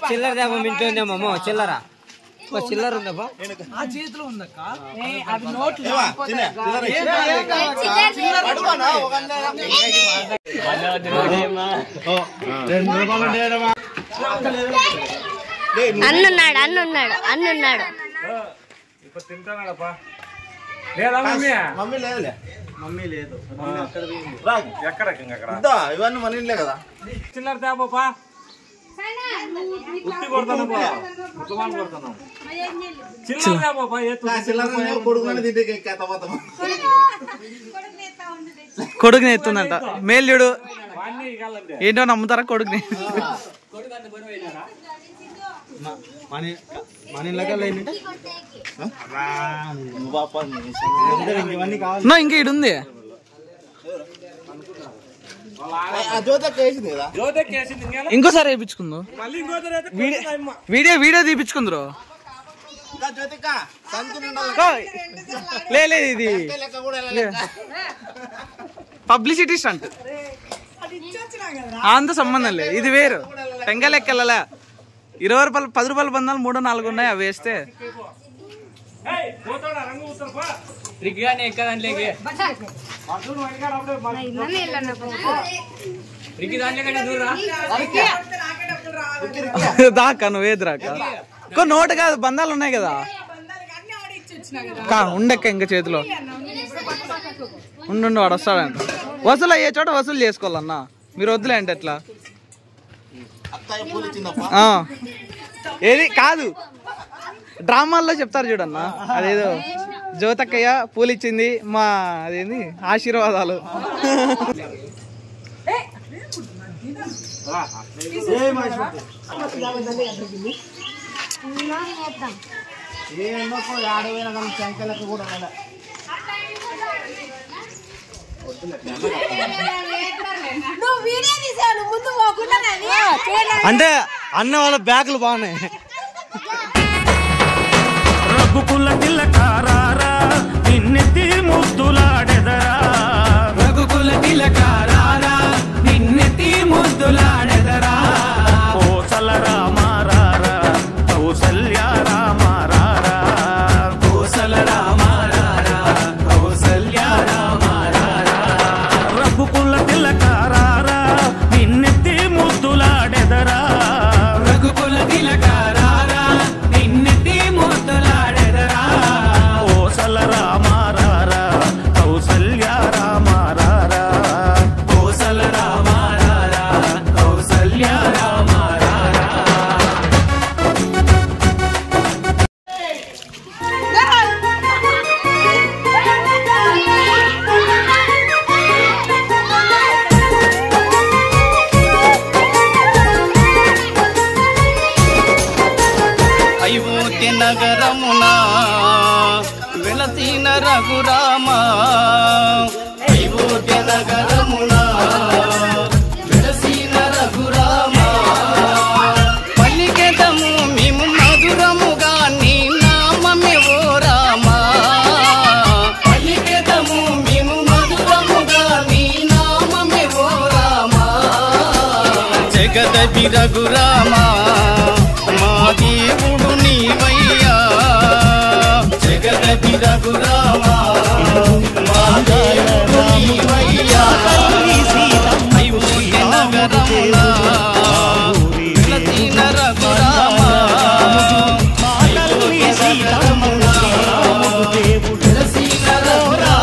చిల్లర దేవ ఇంట్లోనేమో చిల్లర చిల్లర ఉందబ్బా ఆ చేతిలో ఉందక్క అది నోట్లు అన్నున్నాడు ఇప్పుడు తింటానాడప్పా లేదా మమ్మీ లేదులే మమ్మీ లేదు ఎక్కడ ఇవన్నీ మన ఇంట్లో కదా చిల్లర తేపా ఉత్తి కొడతాను కొడతాను చిల్లర కొడుకుని ఎత్తుందంట మేలుడు ఏంటో నమ్ముతారా కొడుకుని ఇంకా ఇడు ఉంది ఇంకోసారి వేయించుకుందాం వీడియో తీపించుకుందరు లేదు ఇది పబ్లిసిటీ స్టంట్ అంత సంబంధం లేదు ఇది వేరు టెంకాయ లెక్కలే 20 రూపాయలు 10 రూపాయల బంధాలు 3 4 ఉన్నాయి అవి వేస్తే దాకా నువ్వు వేదిరాక నోటు కాదు బంధాలు ఉన్నాయి కదా ఉండెక్క ఇంకా చేతిలో ఉండు వాడు వస్తాడంట వసూలు అయ్యే చోట వసూలు చేసుకోవాలన్నా మీరు వద్దులేండి ఎట్లా ఏది కాదు డ్రామాల్లో చెప్తారు చూడన్నా అదేదో జ్యోతక్కయ్య పూలు ఇచ్చింది మా అదేంది ఆశీర్వాదాలు అంటే అన్న వాళ్ళ బ్యాగులు బాగున్నాయి రఘుకుల తిలకారారా నిన్నెత్తి ముద్దులాడెదరా రఘుకుల తిలకారారా నిన్నెత్తి ముద్దులాడెదరా కోసల రామారారా కౌసల్య రామారారా కోసల రామారారా కౌసల్య రామారారా రఘుకుల తిలకారారా నిన్నెత్తి ముద్దులాడెదరా రఘుకుల తిలకారారా నిన్నెత్తి ముద్దులాడెదరా కోసల రామారారా కౌసల్య రామారారా కోసల రామారారా కౌసల్య రామారారా అయోధ్య నగరమునా వెలసిన రఘురామ అయోధ్య నగరమునా వెలసిన రఘురామ పలికెదము మేము మధురముగా నీ నామమే ఓ రామ పలికెదము మేము మధురముగా నీ నామమే ఓ రామ జగదపి రఘురామ మా దేవుడు నీవయ్యా జగదపి రఘురామ మా దేవుడు నీవయ్యా అయోధ్య నగరమునా వెలసిన రఘురామ అయోధ్య నగరమునా వెలసిన రఘురామ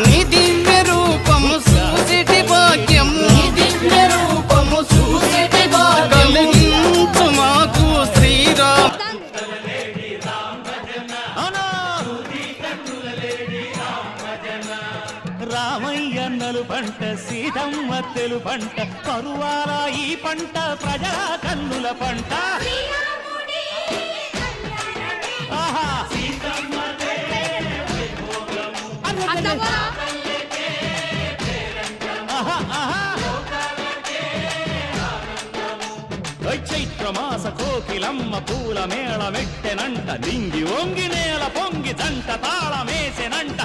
నీ దివ్య రూపము చూసిటి భాగ్యం నీ దివ్య రూపము చూసిటి భాగ్యం కలిగించు మాకు శ్రీరామ రామయ్య నలు పంట సీతమ్మ తెలు పంట కరువాల ఈ పంట ప్రజా కన్నుల పంట ఆహా చైత్రమాస కోకిలమ్మ పూల మేళ మెట్టెనంట లింగి ఒంగి నేల పొంగి జంట తాళమేసెనంట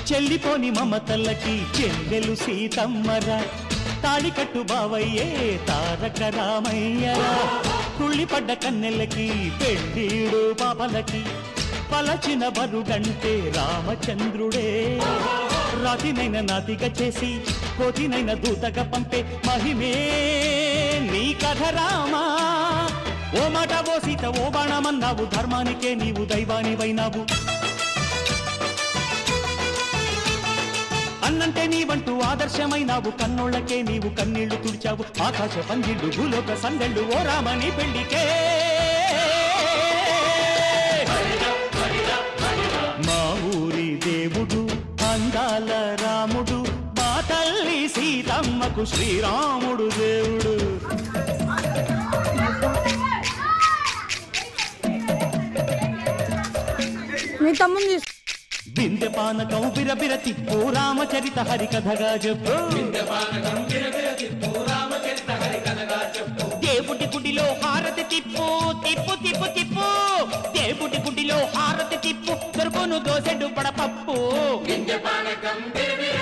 చెల్లిపోని మమతల్లకి చెల్లెలు సీతమ్మరా తాళికట్టు బావయ్యే తారక రామయ్యరా తుళ్ళిపడ్డ కన్నెలకి పెళ్ళీడు పాపలకి పలచిన బరుగంటే రామచంద్రుడే రాతినైన నాతిగా చేసి కోతినైన దూతగా పంపే మహిమే నీ కథ రామా ఓ మాట ఓ సీత ఓ బాణమన్నావు ధర్మానికే నీవు దైవానివైనావు అన్నంటే నీవంటూ ఆదర్శమైనావు కన్నోళ్ళకే నీవు కన్నీళ్లు తుడిచావు ఆకాశ పందిళ్ళు భూలోక సందళ్ళు ఓ రామని పెళ్లికే మా ఊరి దేవుడు అందాల రాముడు మా తల్లి సీతమ్మకు శ్రీరాముడు దేవుడు మీ తమ్ముని బిందె పానకం బిరబిర తిప్పు రామచరిత హరికథగా చెప్పు దేవుడి గుడిలో హారతి తిప్పు తిప్పు తిప్పు తిప్పు దేవుడి గుడిలో హారతి తిప్పు దొరుకును దోసెడు పడపప్పు బిందె పానకం బిరబిర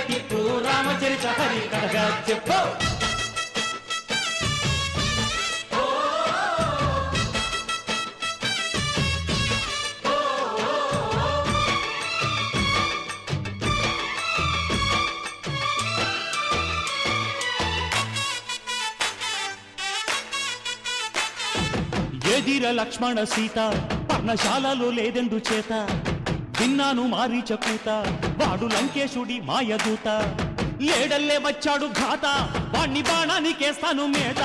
తిప్పు రామచరిత హరికథగా చెప్పు ఎదిర లక్ష్మణ సీత పర్ణశాలలో లేదెందు చేత విన్నాను మారీచ కూత వాడు లంకేశుడి మాయదూత లేడల్లే వచ్చాడు ఘాత వాణ్ణి బాణానికేస్తాను మేత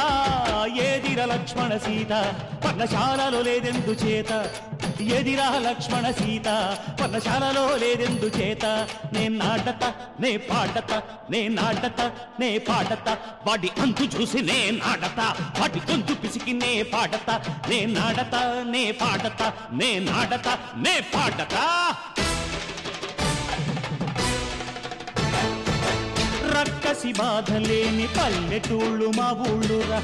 ఎదిర లక్ష్మణ సీత పర్ణశాలలో లేదెందు చేత ఎదిరా లక్ష్మణ సీత పర్ణశాలలో లేదెందు చేత నే నాటత నే పాటత నే నాటత నే పాటత వాడి అంతు చూసి నే నాటత వాడి గొంతు పిసికి నే పాటత నే నాటత నే పాటత నే నాటత నే పాటత రక్కసి బాధలేని పల్లెటూళ్ళు మా ఊళ్ళురా